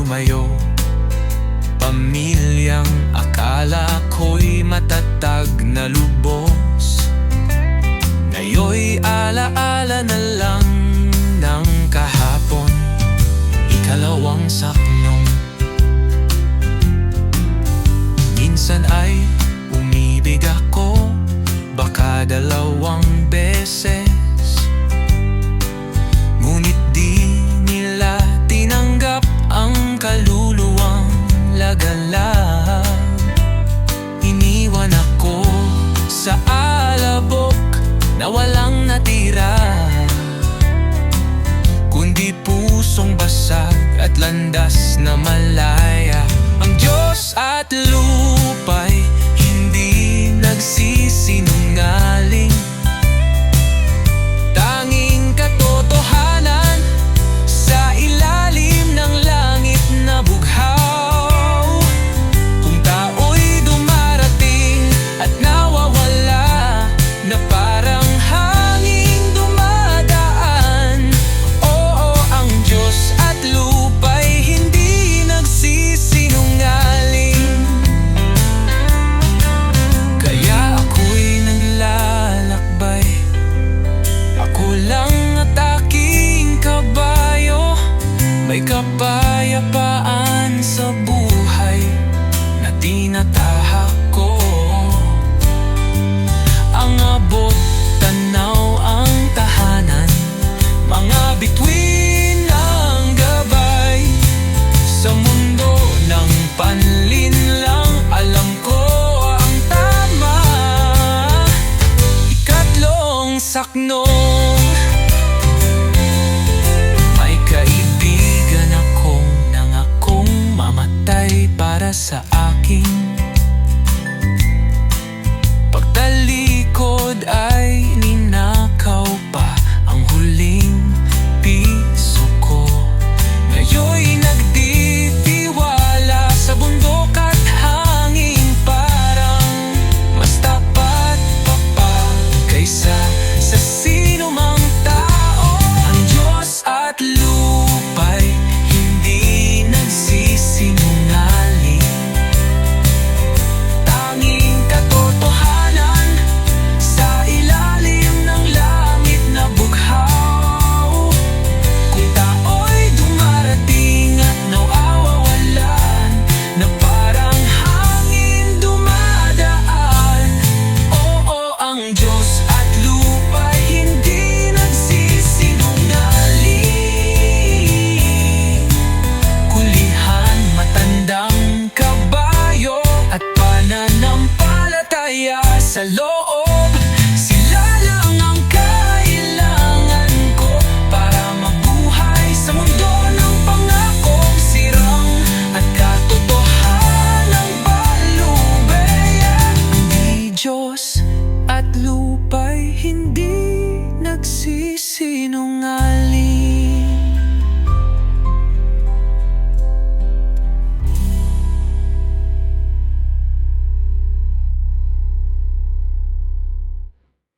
lumayo. Pamilyang akala ko'y matatag na lubos, ngayon'y alaala na lang ng kahapon. Ikalawang saknong minsan ay umibig ako, baka 2 beses, ngunit di nila tinanggap ang kaluluwang lagalag. Iniwan ako sa alabok na walang natira, kundi pusong basag at landas na malaya. Ang Diyos at lupa'y hindi nagsisinungaling,